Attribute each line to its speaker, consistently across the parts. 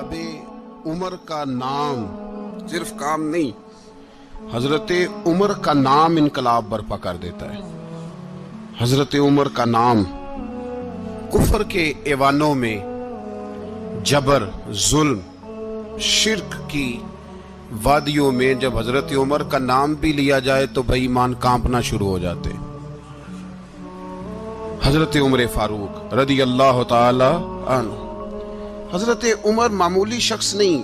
Speaker 1: जनाब उमर का नाम सिर्फ काम नहीं, हजरत उमर का नाम इनकलाब बर्पा कर देता है। हजरत उमर का नाम कुफर के ऐवानों में, जबर, जुल्म, शिर्क की वादियों में जब हजरत उमर का नाम भी लिया जाए तो बेईमान कांपना शुरू हो जाते। हजरत उमर फारूक रदी अल्लाह ताला अन्हु। हजरत उमर मामूली शख्स नहीं,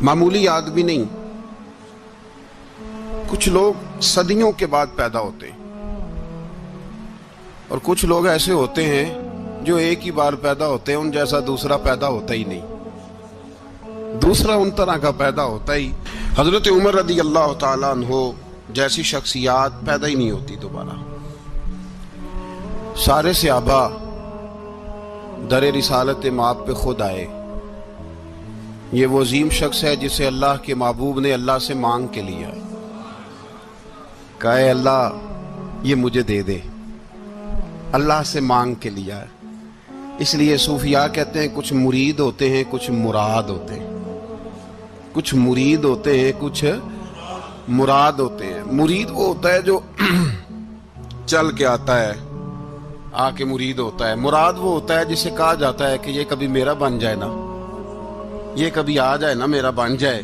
Speaker 1: मामूली आदमी नहीं। कुछ लोग सदियों के बाद पैदा होते हैं और कुछ लोग ऐसे होते हैं जो एक ही बार पैदा होते हैं, उन जैसा दूसरा पैदा होता ही नहीं, दूसरा उन तरह का पैदा होता ही। हजरत उमर रदी अल्लाह ताला अन्हु जैसी शख्सियत पैदा ही नहीं होती दोबारा। सारे सहाबा दर रिसालत माप पे खुद आए। ये वो अजीम शख्स है जिसे अल्लाह के महबूब ने अल्लाह से मांग के लिया, कहा अल्लाह ये मुझे दे दे, अल्लाह से मांग के लिया है। इसलिए सूफिया कहते हैं कुछ मुरीद होते हैं, कुछ मुराद होते हैं। कुछ मुरीद होते हैं, कुछ मुराद होते हैं। मुरीद वो होता है जो चल के आता है, आके मुरीद होता है। मुराद वो होता है जिसे कहा जाता है कि ये कभी मेरा बन जाए ना, ये कभी आ जाए ना, मेरा बन जाए,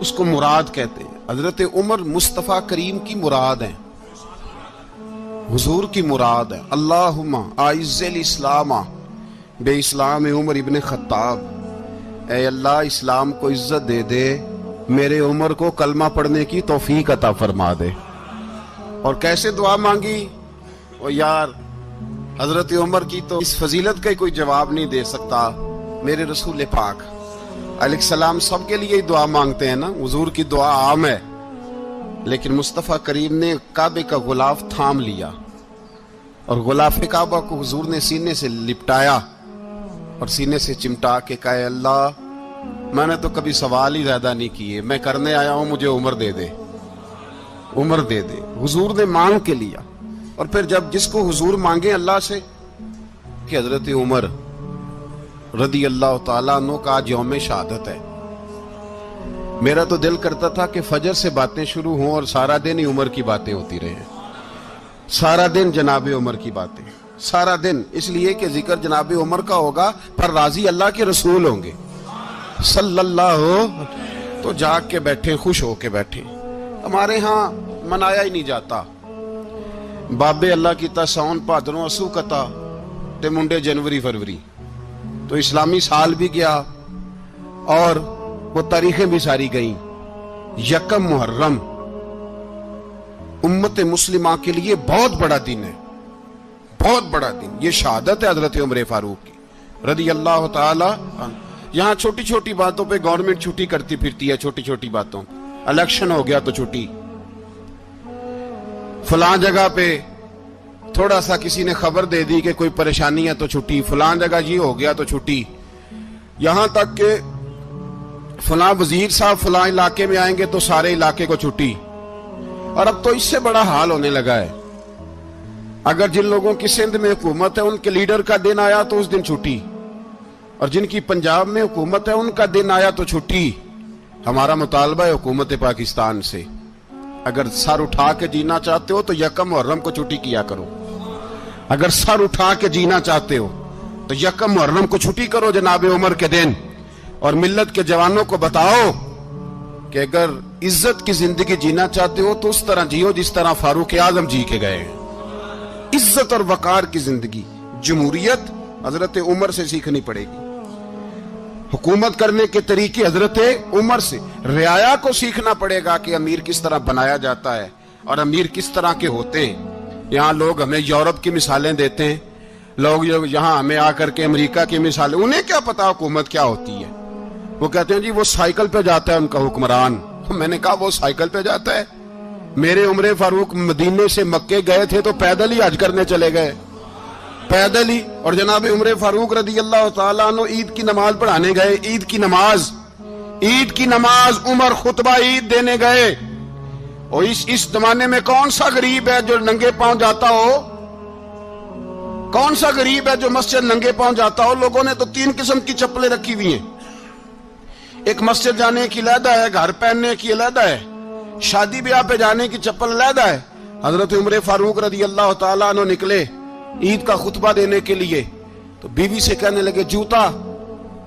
Speaker 1: उसको मुराद कहते हैं। हजरत उमर मुस्तफ़ा करीम की मुराद है, हुजूर की मुराद है। अल्लाहुम्मा आइज़्ज़िल इस्लामा बे इस्लाम उमर इब्न खत्ताब। ऐ अल्लाह इस्लाम को इज्जत दे दे, मेरे उमर को कलमा पढ़ने की तौफीक अता फरमा दे। और कैसे दुआ मांगी? और यार हजरत उमर की तो इस फजीलत का कोई जवाब नहीं दे सकता। मेरे रसूल पाक अलैहिस्सलाम सबके लिए ही दुआ मांगते हैं ना, हुजूर की दुआ आम है, लेकिन मुस्तफ़ा करीम ने काबे का गुलाफ थाम लिया और गुलाफ काबा को हुजूर ने सीने से लिपटाया और सीने से चिमटा के कहा अल्लाह मैंने तो कभी सवाल ही ज्यादा नहीं किए, मैं करने आया हूं, मुझे उम्र दे दे, उम्र दे दे। हुजूर ने मांग के लिया। और फिर जब जिसको हुजूर मांगे अल्लाह से कि हजरत उमर रदी अल्लाह ताला अन्हु का आज यौम शहादत है, मेरा तो दिल करता था कि फजर से बातें शुरू हों और सारा दिन ही उमर की बातें होती रहे, सारा दिन जनाब उमर की बातें, सारा दिन। इसलिए कि जिक्र जनाब उमर का होगा पर राजी अल्लाह के रसूल होंगे सल्लल्लाहु। तो जाग के बैठे, खुश होके बैठे। हमारे यहाँ मनाया ही नहीं जाता। बाबे अल्लाह की साउन भादरों असू कता ते मुंडे जनवरी फरवरी। तो इस्लामी साल भी गया और वो तारीखें भी सारी गईं। यकम मुहर्रम उम्मत मुस्लिमा के लिए बहुत बड़ा दिन है, बहुत बड़ा दिन। ये शहादत है हजरत उमर फारूक की रदी अल्लाह ताला। यहाँ छोटी छोटी बातों पे गवर्नमेंट छुट्टी करती फिरती है, छोटी छोटी बातों। इलेक्शन हो गया तो छुट्टी, फलां जगह पे थोड़ा सा किसी ने खबर दे दी कि कोई परेशानी है तो छुट्टी, फलां जगह ये हो गया तो छुट्टी। यहां तक के फलां वजीर साहब फलां इलाके में आएंगे तो सारे इलाके को छुट्टी। और अब तो इससे बड़ा हाल होने लगा है, अगर जिन लोगों की सिंध में हुकूमत है उनके लीडर का दिन आया तो उस दिन छुट्टी, और जिनकी पंजाब में हुकूमत है उनका दिन आया तो छुट्टी। हमारा मुतालबा है हुकूमत पाकिस्तान से, अगर सर उठा के जीना चाहते हो तो यकम मुहर्रम को छुट्टी किया करो। अगर सर उठा के जीना चाहते हो तो यकम मुहर्रम को छुट्टी करो जनाब उमर के दिन। और मिल्लत के जवानों को बताओ कि अगर इज्जत की जिंदगी जीना चाहते हो तो उस तरह जियो जिस तरह फारूक आजम जी के गए। इज्जत और वकार की जिंदगी, जमहूरियत हजरत उमर से सीखनी पड़ेगी। हुकूमत करने के तरीके हजरत उमर से, रियाया को सीखना पड़ेगा कि अमीर किस तरह बनाया जाता है और अमीर किस तरह के होते हैं। यहाँ लोग हमें यूरोप की मिसालें देते हैं, लोग यहाँ हमें आकर के अमेरिका की मिसालें, उन्हें क्या पता हुकूमत क्या होती है। वो कहते हैं जी वो साइकिल पे जाता है उनका हुक्मरान। मैंने कहा वो साइकिल पे जाता है? मेरे उमर फारूक मदीने से मक्के गए थे तो पैदल ही हज करने चले गए, पैदल ही। और जनाब उमर फारूक रदी अल्लाह ताला अन्हु ईद की नमाज पढ़ाने गए। ईद की नमाज उमर खुतबा ईद देने गए। और इस जमाने में कौन सा गरीब है जो नंगे पांव जाता हो? कौन सा गरीब है जो मस्जिद नंगे पांव जाता हो? लोगों ने तो 3 किस्म की चप्पलें रखी हुई हैं। एक मस्जिद जाने की अलहदा है, घर पहनने की अलहदा है, शादी ब्याह पे जाने की चप्पल अलहदा है। हजरत उमर फारूक रजी अल्लाह ताला अन्हु निकले ईद का खुतबा देने के लिए, तो बीवी से कहने लगे जूता।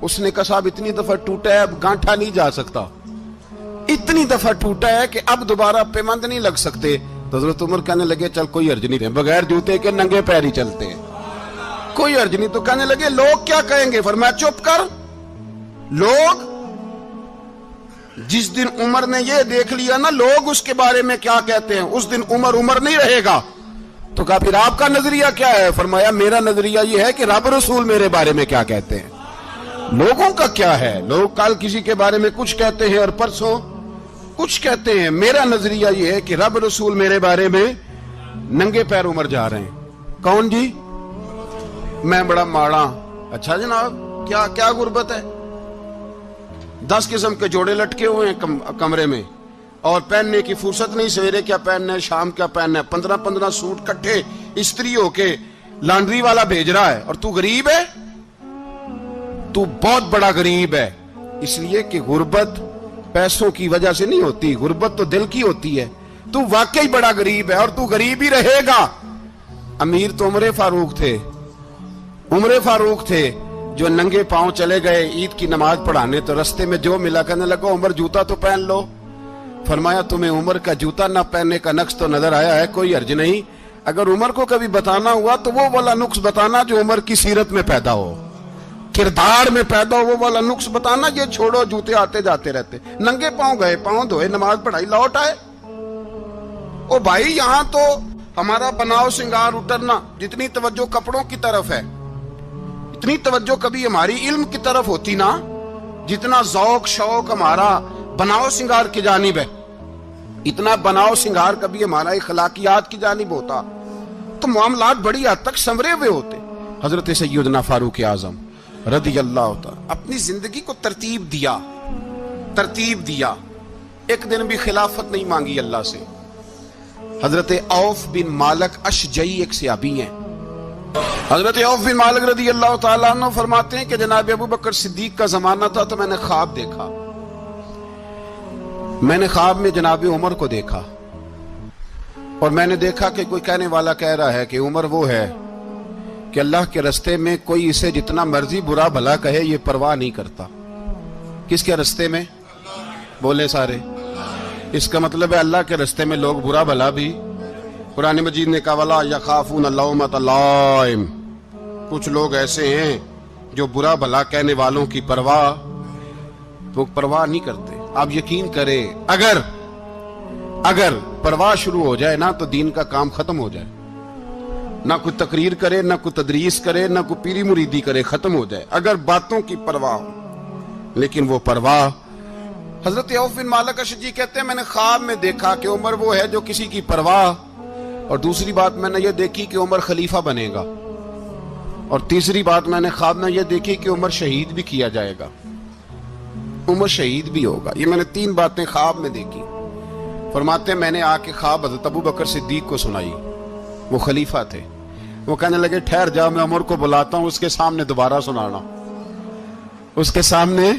Speaker 1: उसने कहा साहब इतनी दफा टूटा है अब गांठा नहीं जा सकता, इतनी दफा टूटा है कि अब दोबारा पेमंद नहीं लग सकते। तो हजरत उमर कहने लगे चल कोई हर्ज नहीं है, बगैर जूते के नंगे पैर ही चलते हैं, कोई हर्ज नहीं। तो कहने लगे लोग क्या कहेंगे? फरमाया चुप कर। लोग जिस दिन उमर ने ये देख लिया ना लोग उसके बारे में क्या कहते हैं, उस दिन उमर उमर नहीं रहेगा। तो कहा फिर आपका नजरिया क्या है? फरमाया मेरा नजरिया ये है कि रब रसूल मेरे बारे में क्या कहते हैं। लोगों का क्या है? लोग कल किसी के बारे में कुछ कहते हैं और परसों कुछ कहते हैं। मेरा नजरिया ये है कि रब रसूल मेरे बारे में नंगे पैर उमर जा रहे हैं। कौन जी? मैं बड़ा माड़ा। अच्छा जनाब, क्या क्या गुर्बत है? 10 किस्म के जोड़े लटके हुए हैं कमरे में और पहनने की फुर्सत नहीं। सवेरे क्या पहनना है, शाम क्या पहनना है, 15-15 सूट इकट्ठे इस्त्री होके लॉन्ड्री वाला भेज रहा है। और तू गरीब है, तू बहुत बड़ा गरीब है। इसलिए कि गुर्बत पैसों की वजह से नहीं होती, गुर्बत तो दिल की होती है। तू वाकई बड़ा गरीब है और तू गरीब ही रहेगा। अमीर तो उमर फारूक थे, उमर फारूक थे जो नंगे पांव चले गए ईद की नमाज पढ़ाने। तो रास्ते में जो मिला कहने लगा उमर जूता तो पहन लो। फरमाया तुम्हें उमर का जूता ना पहनने का नक्श तो नजर आया है, कोई अर्ज नहीं। अगर उमर को कभी बताना हुआ तो वो वाला नुक्स बताना जो उमर की सीरत में पैदा हो, किरदार में पैदा हो, वो वाला नुक्स बताना। ये छोड़ो जूते आते जाते रहते, नंगे पांव गए, पांव धोए, नमाज पढ़ाई, लौट आए। ओ भाई यहां तो हमारा बनाव श्रृंगार उतरना, जितनी तवज्जो कपड़ों की तरफ है इतनी तवज्जो कभी हमारी इल्म की तरफ होती ना, जितना ज़ौक शौक हमारा बनाव श्रृंगार की जानिब है, इतना बनाव श्रृंगार कभी हमारा इखलाकियात की जानिब होता तो मामलात बड़ी हद तक संवरे हुए होते। हजरत सैयदना फारूक आजम रदी अल्लाह तआला अपनी जिंदगी को तरतीब दिया। एक दिन भी खिलाफत नहीं मांगी अल्लाह से। हजरत औफ बिन मालिक अशजई एक सहाबी हैं। हजरत औफ बिन मालिक रदी अल्लाह तआला अन्हु फरमाते हैं कि जनाब अबू बकर सिद्दीक का जमाना था तो मैंने ख्वाब देखा। मैंने ख्वाब में जनाब उमर को देखा और मैंने देखा कि कोई कहने वाला कह रहा है कि उमर वो है कि अल्लाह के रास्ते में कोई इसे जितना मर्जी बुरा भला कहे ये परवाह नहीं करता। किसके रास्ते में? बोले सारे। इसका मतलब है अल्लाह के रास्ते में लोग बुरा भला भी, कुरान मजीद ने कहा वला यखाफून लौमत लाइम, कुछ लोग ऐसे हैं जो बुरा भला कहने वालों की परवाह नहीं करते। आप यकीन करें अगर परवाह शुरू हो जाए ना तो दीन का काम खत्म हो जाए। ना कोई तकरीर करे, ना कोई तदरीस करे, ना कोई पीरी मुरीदी करे, खत्म हो जाए अगर बातों की परवाह हो। लेकिन वो परवाह, हजरत औफ बिन मालिक अशजी कहते हैं मैंने ख्वाब में देखा कि उमर वो है जो किसी की परवाह, और दूसरी बात मैंने ये देखी कि उमर खलीफा बनेगा, और तीसरी बात मैंने ख्वाब में ये देखी कि उमर शहीद भी किया जाएगा, उमर शहीद भी होगा। ये मैंने 3 बातें ख्वाब में देखी। फरमाते मैंने आके ख्वाब हजरत अबू बकर सिद्दीक को सुनाई, वो खलीफा थे। वो कहने लगे ठहर जाओ मैं उमर को बुलाता हूं, उसके सामने दोबारा सुनाना। उसके सामने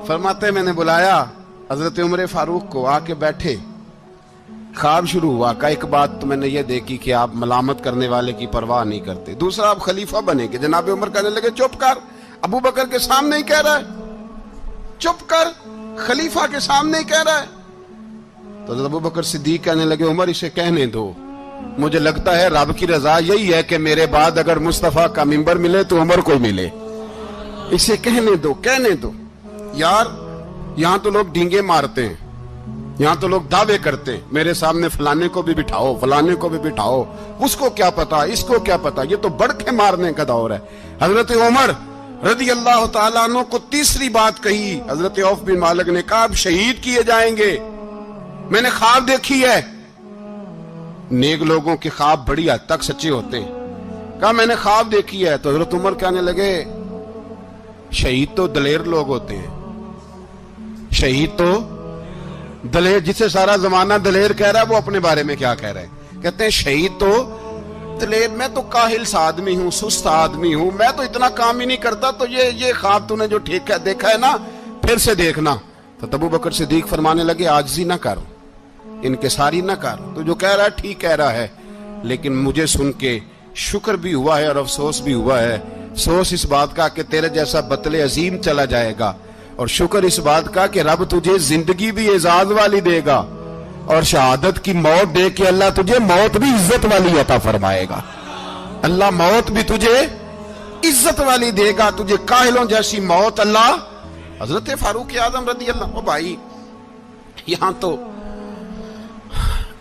Speaker 1: फरमाते मैंने बुलाया हजरत उमर फारूक को, आके बैठे, ख्वाब शुरू हुआ। का एक बात तो मैंने ये देखी कि आप मलामत करने वाले की परवाह नहीं करते, दूसरा आप खलीफा बनेंगे। जनाब उमर कहने लगे चुप कर, अबू बकर के सामने ही कह रहा है, चुप कर, खलीफा के सामने ही कह रहा है। तो अबू बकर सिद्दीक कहने लगे उमर इसे कहने दो, मुझे लगता है रब की रजा यही है कि मेरे बाद अगर मुस्तफा का मिंबर मिले तो उमर को मिले, इसे कहने दो। यार यहां तो लोग डींगे मारते हैं, यहां तो लोग दावे करते हैं, मेरे सामने फलाने को भी बिठाओ, फलाने को भी बिठाओ, उसको क्या पता, इसको क्या पता, ये तो बढ़के मारने का दौर है। हजरत उमर रदी अल्लाह तआला अन्हु को तीसरी बात कही। हजरत औफ बिन मालिक ने कहा आप शहीद किए जाएंगे, मैंने ख्वाब देखी है। नेक लोगों के ख्वाब बड़ी हद तक सच्चे होते हैं। कहा मैंने ख्वाब देखी है। तो हजरत उमर कहने लगे शहीद तो दलेर लोग होते हैं, शहीद तो दलेर, जिसे सारा जमाना दलेर कह रहा है वो अपने बारे में क्या कह रहे हैं? कहते हैं शहीद तो تلے میں تو کاہل سا آدمی ہوں، سست آدمی ہوں، میں تو اتنا کام ہی نہیں کرتا، تو یہ خواب تو نے جو ٹھیک ہے دیکھا ہے نا، پھر سے دیکھنا۔ تو ابو بکر صدیق فرمانے لگے عاجزی نہ کر، انکساری نہ کر، تو جو کہہ رہا ہے ٹھیک کہہ رہا ہے، لیکن مجھے سن کے شکر بھی ہوا ہے اور افسوس بھی ہوا ہے۔ افسوس اس بات کا کہ تیرے جیسا بطل عظیم چلا جائے گا، اور شکر اس بات کا کہ رب تجھے زندگی بھی اعزاز والی دے گا، اور شہادت کی موت دے کے اللہ تجھے موت بھی عزت والی عطا فرمائے گا۔ اللہ موت بھی تجھے عزت والی دے گا، تجھے کاہلوں جیسی موت اللہ۔ حضرت فاروق اعظم رضی اللہ عنہ، بھائی یہاں تو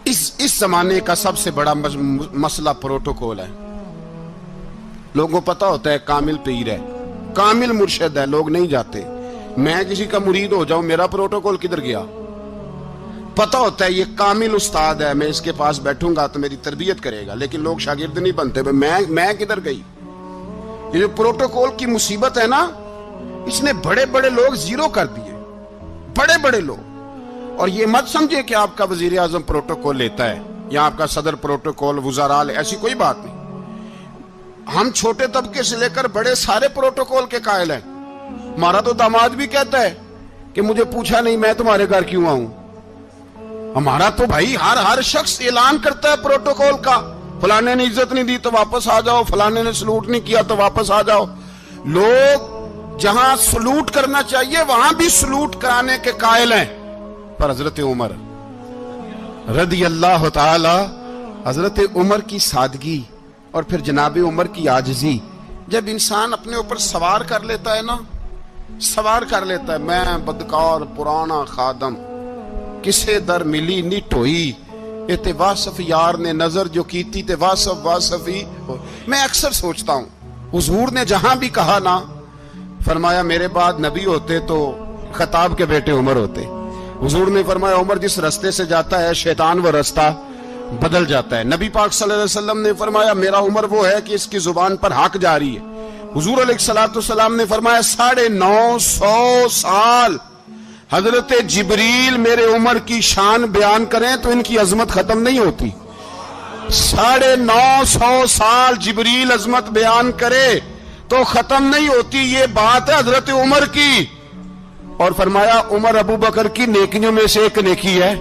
Speaker 1: اس زمانے کا سب سے بڑا مسئلہ پروٹوکول ہے۔ لوگوں کو پتا ہوتا ہے کامل پیر ہے، کامل مرشد ہے، لوگ نہیں جاتے۔ میں کسی کا مرید ہو جاؤں، میرا پروٹوکول کدھر گیا؟ پتا ہوتا ہے یہ کامل استاد ہے، میں اس کے پاس بیٹھوں گا تو میری تربیت کرے گا، لیکن لوگ شاگرد نہیں بنتے۔ میں کدھر گئی؟ یہ جو پروٹوکول کی مصیبت ہے نا، اس نے بڑے بڑے لوگ زیرو کر دیے، بڑے بڑے لوگ۔ اور یہ مت سمجھے کہ آپ کا وزیر اعظم پروٹوکول لیتا ہے یا آپ کا صدر پروٹوکول، وزراء، ایسی کوئی بات نہیں۔ ہم چھوٹے طبقے سے لے کر بڑے سارے پروٹوکول کے قائل ہیں۔ ہمارا تو داماد بھی کہتا ہے کہ مجھے پوچھا نہیں، میں تمہارے گھر کیوں آؤں؟ ہمارا تو بھائی ہر شخص اعلان کرتا ہے پروٹوکول کا، فلانے نے عزت نہیں دی تو واپس آ جاؤ، فلانے نے سلوٹ نہیں کیا تو واپس آ جاؤ۔ لوگ جہاں سلوٹ کرنا چاہیے وہاں بھی سلوٹ کرانے کے قائل ہیں۔ پر حضرت عمر رضی اللہ تعالی، حضرت عمر کی سادگی اور پھر جناب عمر کی عاجزی، جب انسان اپنے اوپر سوار کر لیتا ہے نا، سوار کر لیتا ہے، میں بدکار پرانا خادم، کسے در ملی نی ٹھوئی، تے واصف یار نے نظر جو کیتی تے واصف ہی۔ میں اکثر سوچتا ہوں حضور نے جہاں بھی کہا نا، فرمایا میرے بعد نبی ہوتے تو خطاب کے بیٹے عمر ہوتے۔ حضور نے فرمایا عمر جس رستے سے جاتا ہے شیطان وہ رستہ بدل جاتا ہے۔ نبی پاک صلی اللہ علیہ وسلم نے فرمایا میرا عمر وہ ہے کہ اس کی زبان پر حق جاری ہے۔ حضور علیہ السلام نے فرمایا 950 سال حضرت جبریل میرے عمر کی شان بیان کریں تو ان کی عظمت ختم نہیں ہوتی۔ 950 سال جبریل عظمت بیان کرے تو ختم نہیں ہوتی۔ یہ بات ہے حضرت عمر کی، اور فرمایا عمر ابو بکر کی نیکیوں میں سے ایک نیکی ہے۔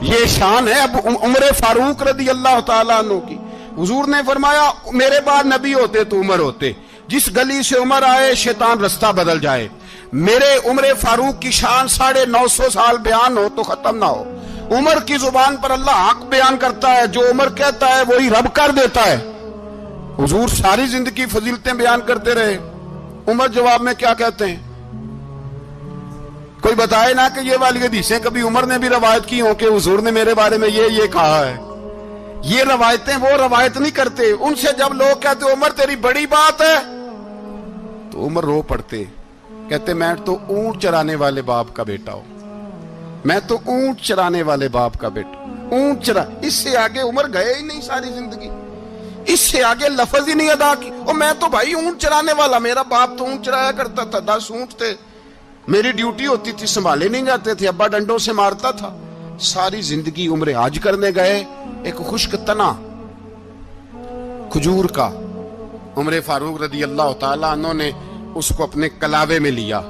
Speaker 1: یہ شان ہے اب عمر فاروق رضی اللہ تعالیٰ عنہ کی۔ حضور نے فرمایا میرے بعد نبی ہوتے تو عمر ہوتے، جس گلی سے عمر آئے شیطان رستہ بدل جائے۔ میرے عمر فاروق کی شان 950 سال بیان ہو تو ختم نہ ہو۔ عمر کی زبان پر اللہ حق بیان کرتا ہے، جو عمر کہتا ہے وہی رب کر دیتا ہے۔ حضور ساری زندگی فضیلتیں بیان کرتے رہے، عمر جواب میں کیا کہتے ہیں؟ کوئی بتائے نا کہ یہ والی حدیثیں کبھی عمر نے بھی روایت کی ہوں کہ حضور نے میرے بارے میں یہ کہا ہے۔ یہ روایتیں وہ روایت نہیں کرتے۔ ان سے جب لوگ کہتے عمر تیری بڑی بات ہے تو عمر رو پڑتے، کہتے میں تو اونٹ چرانے والے باپ کا بیٹا ہوں، میں تو اونٹ چرانے والے باپ کا بیٹا، اونٹ چرا۔ اس سے آگے عمر گئے ہی نہیں ساری زندگی، اس سے آگے لفظ ہی نہیں ادا کی۔ اور میں تو بھائی اونٹ چرانے والا، میرا باپ تو اونٹ چرایا کرتا تھا، 10 اونٹ تھے، میری ڈیوٹی ہوتی تھی، سنبھالے نہیں جاتے تھے، ابا ڈنڈوں سے مارتا تھا۔ ساری زندگی عمر حج کرنے گئے، ایک خشک تنا کھجور کا عمر فاروق رضی اللہ تعالیٰ عنہ نے اس کو اپنے کلاوے میں لیا،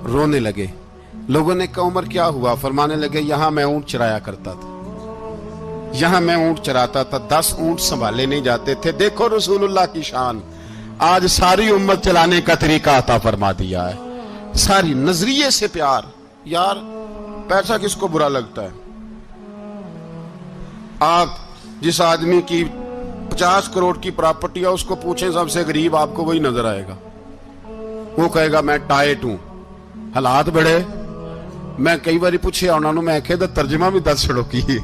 Speaker 1: رونے لگے۔ لوگوں نے کہا عمر کیا ہوا؟ فرمانے لگے یہاں میں اونٹ چرایا کرتا تھا، یہاں میں اونٹ چراتا تھا، 10 اونٹ سنبھالے نہیں جاتے تھے۔ دیکھو رسول اللہ کی شان، آج ساری امت چلانے کا طریقہ عطا فرما دیا ہے۔ ساری نظریے سے پیار۔ یار پیسہ کس کو برا لگتا ہے؟ آپ جس آدمی کی 50 کروڑ کی پراپرٹی ہے اس کو پوچھیں سب سے غریب، آپ کو وہی نظر آئے گا۔ وہ کہے گا میں ٹائٹ ہوں، حالات بڑے۔ میں کئی باری پوچھے انہوں نے، میں کہتا ترجمہ بھی 10 چھڑوں کی،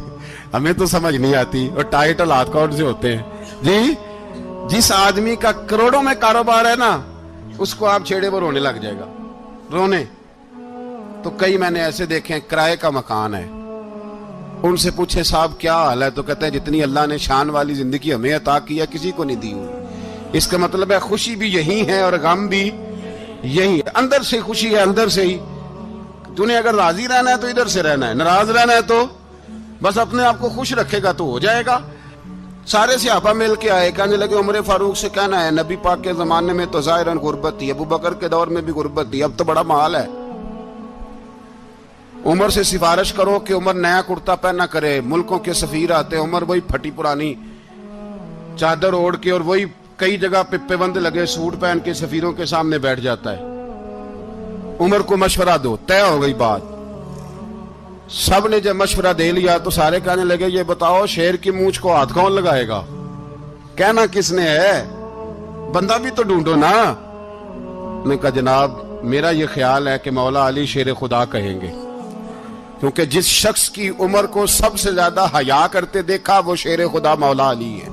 Speaker 1: ہمیں تو سمجھ نہیں آتی، اور ٹائٹ حالات کون سے ہوتے ہیں جی؟ جس آدمی کا کروڑوں میں کاروبار ہے نا، اس کو آپ چھیڑے پر رونے لگ جائے گا، رونے۔ تو کئی میں نے ایسے دیکھے ہیں کرائے کا مکان ہے، ان سے پوچھے صاحب کیا حال ہے، تو کہتے ہیں جتنی اللہ نے شان والی زندگی ہمیں عطا کی ہے کسی کو نہیں دی ہوئی۔ اس کا مطلب ہے خوشی بھی یہی ہے اور غم بھی یہی ہے، اندر سے خوشی ہے، اندر سے ہی۔ تو نے اگر راضی رہنا ہے تو ادھر سے رہنا ہے، ناراض رہنا ہے تو بس اپنے آپ کو خوش رکھے گا تو ہو جائے گا۔ सारे सहाबा मिल के आए, कहने लगे उमर फारूक से कहना है नबी पाक के जमाने में तो ज़ाहिरन गुर्बत थी, अबू बकर के दौर में भी गुर्बत थी, अब तो बड़ा माल है। उमर से सिफारिश करो कि उमर नया कुर्ता पहना करे। मुल्कों के सफीर आते, उमर वही फटी पुरानी चादर ओढ़ के और वही कई जगह पे पेबंद लगे सूट पहन के सफीरों के सामने बैठ जाता है। उमर को मशवरा दो, तय हो गई बात। सब ने जब मशवरा दे लिया तो सारे कहने लगे ये बताओ शेर की मूंछ को हाथ कौन लगाएगा, कहना किसने है, बंदा भी तो ढूंढो ना। मैं कहा जनाब मेरा ये ख्याल है कि मौला अली शेर खुदा कहेंगे, क्योंकि जिस शख्स की उमर को सबसे ज्यादा हया करते देखा वो शेर खुदा मौला अली है,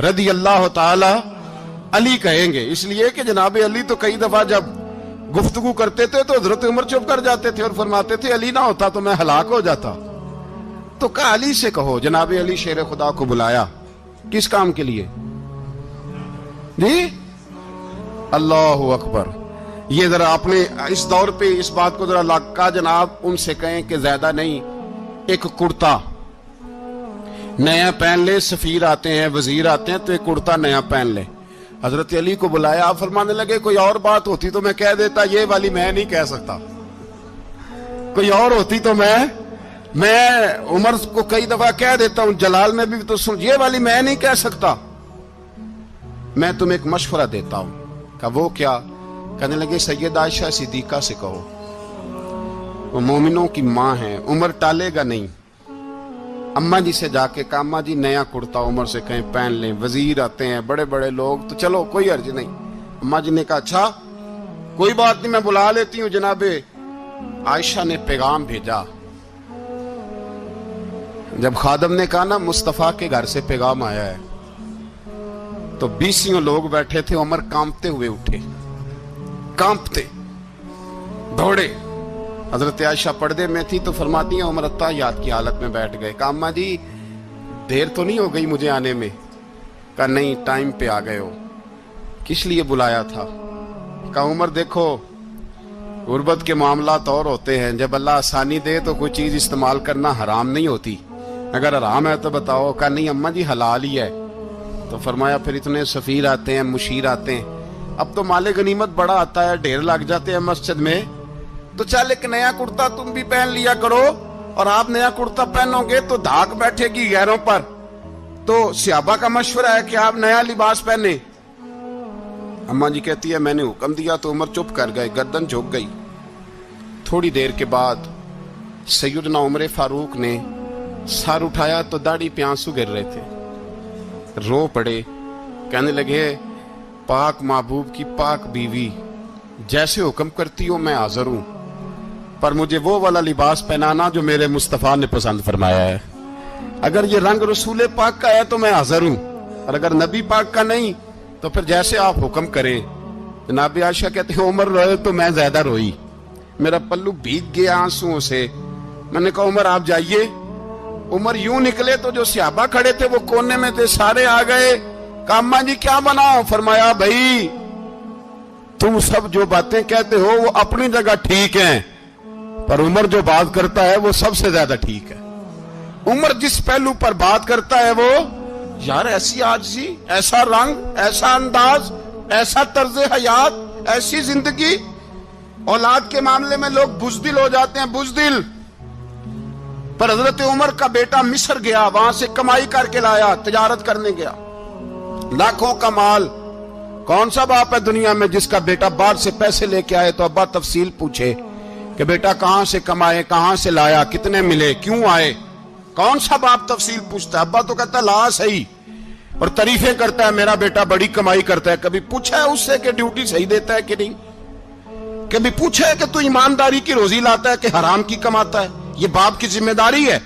Speaker 1: रदी अल्लाह ताला अली कहेंगे। इसलिए कि जनाब अली तो कई दफा जब गुफ्तगू करते थे तो हजरत उमर चुप कर जाते थे और फरमाते थे अली ना होता तो मैं हलाक हो जाता। तो कहा अली से कहो। जनाब अली शेर खुदा को बुलाया, किस काम के लिए जी? अल्लाह अकबर। ये जरा अपने इस दौर पे इस बात को जरा लगा जनाब उनसे कहें कि ज्यादा नहीं, एक कुर्ता नया पहन ले, सफीर आते हैं वजीर आते हैं तो एक कुर्ता नया पहन ले। हजरत अली को बुलाया, आप फरमाने लगे कोई और बात होती तो मैं कह देता, ये वाली मैं नहीं कह सकता। कोई और होती तो मैं उमर को कई दफा कह देता हूं, जलाल में भी तो सुन, ये वाली मैं नहीं कह सकता। मैं तुम्हें एक मशवरा देता हूं। कहा वो क्या? कहने लगे सैयद आयशा सिद्दीका से कहो, वो मोमिनों की मां है, उमर टालेगा नहीं। अम्मा जी से जाके कहा अम्मा जी नया कुर्ता उमर से कहीं पहन लें, वजीर आते हैं बड़े बड़े लोग, तो चलो कोई अर्ज नहीं। अम्मा जी ने कहा अच्छा कोई बात नहीं मैं बुला लेती हूँ। जनाबे आयशा ने पैगाम भेजा। जब खादम ने कहा ना मुस्तफा के घर से पैगाम आया है, तो 20 लोग बैठे थे। उमर कांपते हुए उठे, कांपते दौड़े। हजरत आयशा पर्दे में थी तो फरमाती हैं उमर अत्ताहियात की हालत में बैठ गए। कहा अम्मा जी देर तो नहीं हो गई मुझे आने में? कहा नहीं टाइम पे आ गए हो। किस लिए बुलाया था? कहा उमर देखो गुर्बत के मामलात और होते हैं, जब अल्लाह आसानी दे तो कोई चीज इस्तेमाल करना हराम नहीं होती, अगर हराम है तो बताओ। कहा नहीं अम्मा जी हलाल ही है। तो फरमाया फिर इतने सफीर आते हैं मुशीर आते हैं, अब तो माले गनीमत बड़ा आता है, ढेर लग जाते हैं मस्जिद में, तो चल एक नया कुर्ता तुम भी पहन लिया करो, और आप नया कुर्ता पहनोगे तो धाक बैठेगी गैरों पर। तो सहाबा का मशवरा है कि आप नया लिबास पहने। अम्मा जी कहती है मैंने हुक्म दिया तो उमर चुप कर गए, गर्दन झुक गई। थोड़ी देर के बाद सैयदना उमर फारूक ने सर उठाया तो दाढ़ी पे आंसू गिर रहे थे, रो पड़े। कहने लगे पाक महबूब की पाक बीवी, जैसे हुक्म करती हो मैं हाजिर हूं, पर मुझे वो वाला लिबास पहनाना जो मेरे मुस्तफा ने पसंद फरमाया है। अगर ये रंग रसूल पाक का है तो मैं हाजिर हूं, और अगर नबी पाक का नहीं तो फिर जैसे आप हुक्म करें। जनाब आयशा कहते हैं उमर रोए तो मैं ज्यादा रोई, मेरा पल्लू भीग गया आंसुओं से। मैंने कहा उमर आप जाइए। उमर यूं निकले तो जो सहाबा खड़े थे वो कोने में थे, सारे आ गए। कहा अम्मा जी क्या बनाओ? फरमाया भाई तुम सब जो बातें कहते हो वो अपनी जगह ठीक हैं, पर उमर जो बात करता है वो सबसे ज्यादा ठीक है। उमर जिस पहलू पर बात करता है वो यार ऐसी आजिज़ी, ऐसा रंग, ऐसा अंदाज, ऐसा तर्ज हयात, ऐसी जिंदगी। औलाद के मामले में लोग बुज़दिल हो जाते हैं, बुज़दिल। पर हजरत उमर का बेटा मिस्र गया, वहां से कमाई करके लाया, तिजारत करने गया, लाखों का माल। कौन सा बाप है दुनिया में जिसका बेटा बाहर से पैसे लेके आए तो अब्बा तफसील पूछे कि बेटा कहां से कमाए, कहां से लाया, कितने मिले, क्यों आए? कौन सा बाप तफसील पूछता है? अब्बा तो कहता ला सही, और तारीफें करता है मेरा बेटा बड़ी कमाई करता है। कभी पूछा है उससे कि ड्यूटी सही देता है कि नहीं? कभी पूछा है कि तू ईमानदारी की रोजी लाता है कि हराम की कमाता है? ये बाप की जिम्मेदारी है,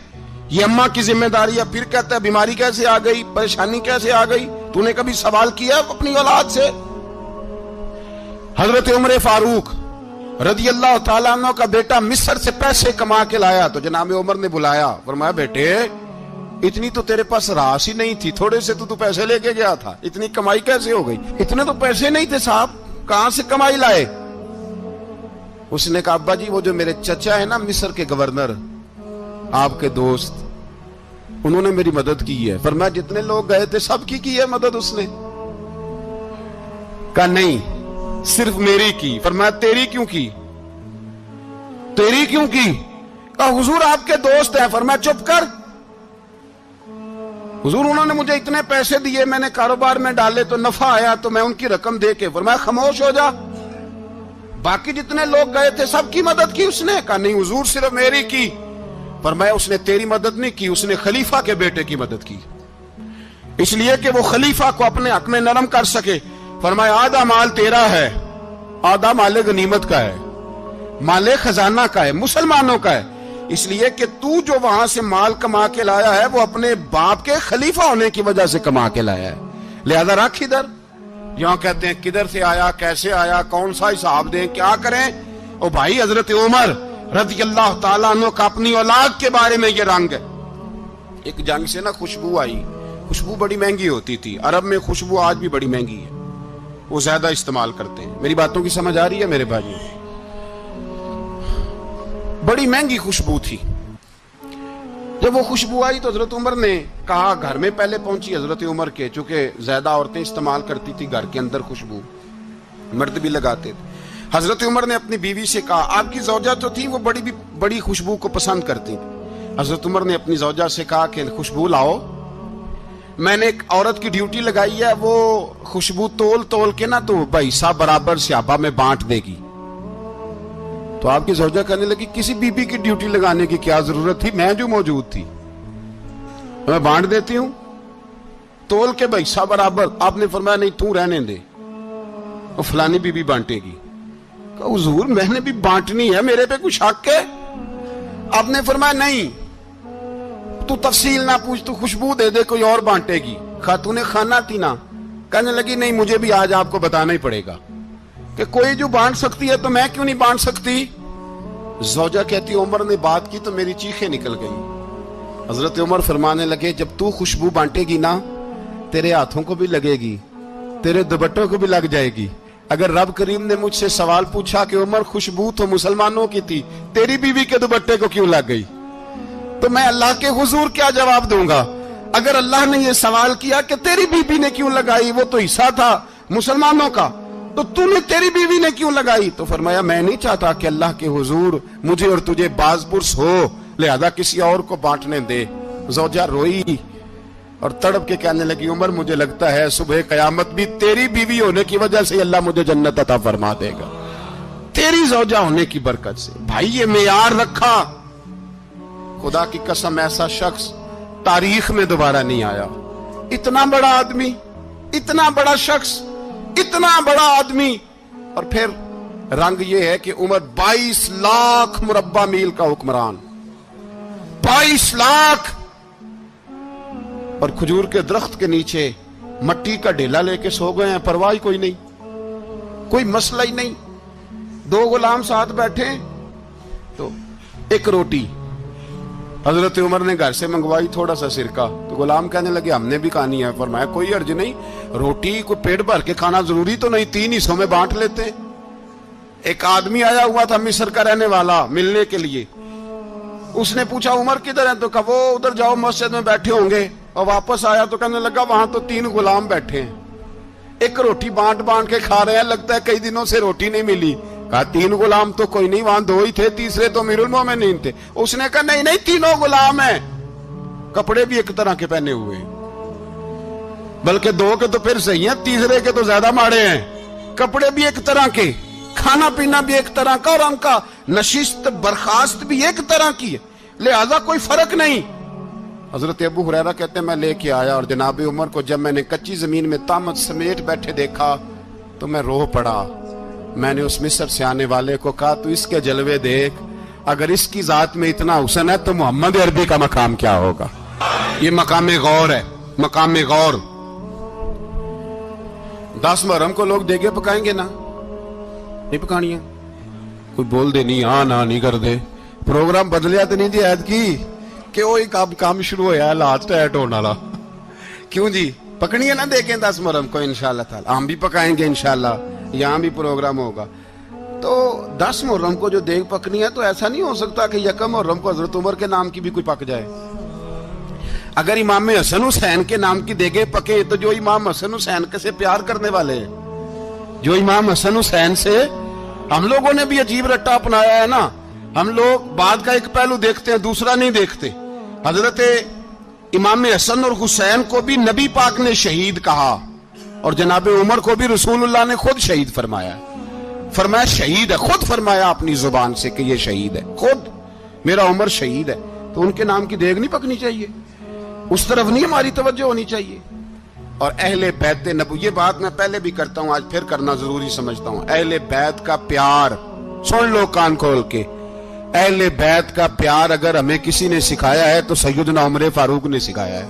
Speaker 1: ये अम्मा की जिम्मेदारी है। फिर कहता है बीमारी कैसे आ गई, परेशानी कैसे आ गई? तूने कभी सवाल किया अपनी औलाद से? हजरत उमर फारूक रदी अल्लाह ताला अन्हु का बेटा मिस्र से पैसे कमा के लाया तो जनाब उमर ने बुलाया, फरमाया बेटे इतनी तो तेरे पास रास ही नहीं थी, थोड़े से तो तू पैसे लेके गया था, इतनी कमाई कैसे हो गई? इतने तो पैसे नहीं थे साहब, कहां से कमाई लाए? उसने कहा अब्बा जी वो जो मेरे चचा है ना मिस्र के गवर्नर, आपके दोस्त, انہوں نے میری مدد کی ہے. فرمایا جتنے لوگ گئے تھے سب کی ہے مدد اس نے؟ کہا نہیں صرف میری کی. فرمایا تیری کیوں کی؟ تیری کیوں کی؟ کہا حضور آپ کے دوست ہیں. فرمایا چپ کر. حضور انہوں نے مجھے اتنے پیسے دیے, میں نے کاروبار میں ڈالے تو نفع آیا تو میں ان کی رقم دے کے. فرمایا خاموش ہو جا, باقی جتنے لوگ گئے تھے سب کی مدد کی اس نے؟ کہا نہیں حضور صرف میری کی. فرمایا اس نے تیری مدد نہیں کی, اس نے خلیفہ کے بیٹے کی مدد کی, اس لیے کہ وہ خلیفہ کو اپنے حق میں نرم کر سکے. فرمایا آدھا مال تیرا ہے, آدھا مال غنیمت کا ہے, مال خزانہ کا ہے, مسلمانوں کا ہے, اس لیے کہ تو جو وہاں سے مال کما کے لایا ہے وہ اپنے باپ کے خلیفہ ہونے کی وجہ سے کما کے لایا ہے, لہذا رکھ ادھر. یہاں کہتے ہیں کدھر سے آیا, کیسے آیا, کون سا حساب دیں, کیا کریں؟ او بھائی حضرت عمر رضی اللہ تعالیٰ عنہ کا اپنی اولاد کے بارے میں یہ رنگ ہے. ایک جنگ سے نا خوشبو آئی, خوشبو بڑی مہنگی ہوتی تھی, عرب میں خوشبو آج بھی بڑی مہنگی ہے, وہ زیادہ استعمال کرتے ہیں. میری باتوں کی سمجھ آ رہی ہے میرے بھائیوں؟ بڑی مہنگی خوشبو تھی. جب وہ خوشبو آئی تو حضرت عمر نے کہا, گھر میں پہلے پہنچی حضرت عمر کے, چونکہ زیادہ عورتیں استعمال کرتی تھی گھر کے اندر خوشبو, مرد بھی لگاتے تھے. حضرت عمر نے اپنی بیوی سے کہا, آپ کی زوجہ تو تھی وہ بڑی خوشبو کو پسند کرتی تھی. حضرت عمر نے اپنی زوجہ سے کہا کہ خوشبو لاؤ, میں نے ایک عورت کی ڈیوٹی لگائی ہے, وہ خوشبو تول کے نا تو حصہ برابر صحابہ میں بانٹ دے گی. تو آپ کی زوجہ کہنے لگی کسی بی بی کی ڈیوٹی لگانے کی کیا ضرورت تھی, میں جو موجود تھی میں بانٹ دیتی ہوں تول کے حصہ برابر. آپ نے فرمایا نہیں تو رہنے دے, وہ فلانی بی بی بانٹے گی. کہا حضور میں نے بھی بانٹنی ہے, میرے پہ کچھ شک ہے؟ آپ نے فرمایا نہیں تو تفصیل نہ پوچھ, تو خوشبو دے دے, کوئی اور بانٹے گی. خاتون خانہ تھی نا, کہنے لگی نہیں مجھے بھی آج آپ کو بتانا ہی پڑے گا کہ کوئی جو بانٹ سکتی ہے تو میں کیوں نہیں بانٹ سکتی. زوجہ کہتی عمر نے بات کی تو میری چیخیں نکل گئی. حضرت عمر فرمانے لگے جب تو خوشبو بانٹے گی نا تیرے ہاتھوں کو بھی لگے گی, تیرے دوپٹوں کو بھی لگ جائے گی. اگر رب کریم نے مجھ سے سوال پوچھا کہ عمر خوشبو تو مسلمانوں کی تھی, تیری بیوی کے دوپٹے کو کیوں لگ گئی, تو میں اللہ کے حضور کیا جواب دوں گا؟ اگر اللہ نے یہ سوال کیا کہ تیری بیوی نے کیوں لگائی, وہ تو حصہ تھا مسلمانوں کا, تو نے تیری بیوی نے کیوں لگائی؟ تو فرمایا میں نہیں چاہتا کہ اللہ کے حضور مجھے اور تجھے باز پرس ہو, لہذا کسی اور کو بانٹنے دے. زوجہ روئی اور تڑپ کے کہنے لگی عمر مجھے لگتا ہے صبح قیامت بھی تیری بیوی ہونے کی وجہ سے اللہ مجھے جنت عطا فرما دے گا, تیری زوجہ ہونے کی برکت سے. بھائی یہ معیار رکھا, خدا کی قسم ایسا شخص تاریخ میں دوبارہ نہیں آیا. اتنا بڑا آدمی, اتنا بڑا شخص, اتنا بڑا آدمی, اور پھر رنگ یہ ہے کہ عمر 22 لاکھ مربع میل کا حکمران, 22 لاکھ, اور کھجور کے درخت کے نیچے مٹی کا ڈھیلا لے کے سو گئے ہیں, پرواہ کوئی نہیں, کوئی مسئلہ ہی نہیں. 2 غلام ساتھ بیٹھے تو ایک روٹی حضرت عمر نے گھر سے منگوائی, تھوڑا سا سرکہ, تو غلام کہنے لگے ہم نے بھی کھانی ہے. فرمایا کوئی حرج نہیں, روٹی کو پیٹ بھر کے کھانا ضروری تو نہیں, 3 حصوں میں بانٹ لیتے. ایک آدمی آیا ہوا تھا مصر کا رہنے والا ملنے کے لیے, اس نے پوچھا عمر کدھر ہے, تو کہا وہ ادھر جاؤ مسجد میں بیٹھے ہوں گے. اور واپس آیا تو کہنے لگا وہاں تو 3 غلام بیٹھے ہیں, ایک روٹی بانٹ کے کھا رہے ہیں, لگتا ہے کئی دنوں سے روٹی نہیں ملی. کہا 3 غلام تو کوئی نہیں, وہاں 2 ہی تھے, تیسرے تو امیر المومنین تھے. اس نے کہا نہیں 3 غلام ہیں, کپڑے بھی ایک طرح کے پہنے ہوئے, بلکہ 2 کے تو پھر صحیح ہیں, تیسرے کے تو زیادہ ماڑے ہیں. کپڑے بھی ایک طرح کے, کھانا پینا بھی ایک طرح کا, اور ان کا نشست برخاست بھی ایک طرح کی ہے, لہذا کوئی فرق نہیں. حضرت ابو ہریرہ کہتے ہیں میں لے کے آیا, اور جناب عمر کو جب میں نے کچی زمین میں تامت سمیٹ بیٹھے دیکھا تو میں رو پڑا. میں نے اس مصر سے آنے والے کو کہا تو اس کے جلوے دیکھ, اگر اس کی ذات میں اتنا حسن ہے تو محمد عربی کا مقام کیا ہوگا. یہ مقام غور ہے, مقام غور. 10 محرم کو لوگ دیگے پکائیں گے نا, نہیں پکانی ہے, کوئی بول دے نہیں, ہاں نہ نہیں کر دے, پروگرام بدلیا تو نہیں دی عید کی کہ وہی کام شروع ہوا ہے لاسٹ ٹائٹ ہونے والا. کیوں جی پکنی ہے نا, دیکھیں 10 محرم کو انشاءاللہ تعالی, ہم بھی پکائیں گے انشاءاللہ, یہاں بھی پروگرام ہوگا. تو 10 محرم کو جو دیگ پکنی ہے تو ایسا نہیں ہو سکتا کہ 1 محرم کو حضرت عمر کے نام کی بھی کوئی پک جائے. اگر امام حسن حسین کے نام کی دیگیں پکے تو جو امام حسن حسین سے پیار کرنے والے ہیں، جو امام حسن حسین سے، ہم لوگوں نے بھی عجیب رٹا اپنایا ہے نا، ہم لوگ بعد کا ایک پہلو دیکھتے ہیں، دوسرا نہیں دیکھتے۔ حضرت امام حسن اور حسین کو بھی نبی پاک نے شہید کہا، اور جناب عمر کو بھی رسول اللہ نے خود شہید فرمایا، فرمایا شہید ہے، خود فرمایا اپنی زبان سے کہ یہ شہید ہے، خود میرا عمر شہید ہے۔ تو ان کے نام کی دیگ نہیں پکنی چاہیے، اس طرف نہیں ہماری توجہ ہونی چاہیے۔ اور اہل بیت نبو، یہ بات میں پہلے بھی کرتا ہوں، آج پھر کرنا ضروری سمجھتا ہوں، اہل بیت کا پیار، سن لو کان کھول کے، اہل بیت کا پیار اگر ہمیں کسی نے سکھایا ہے تو سیدنا عمر فاروق نے سکھایا ہے۔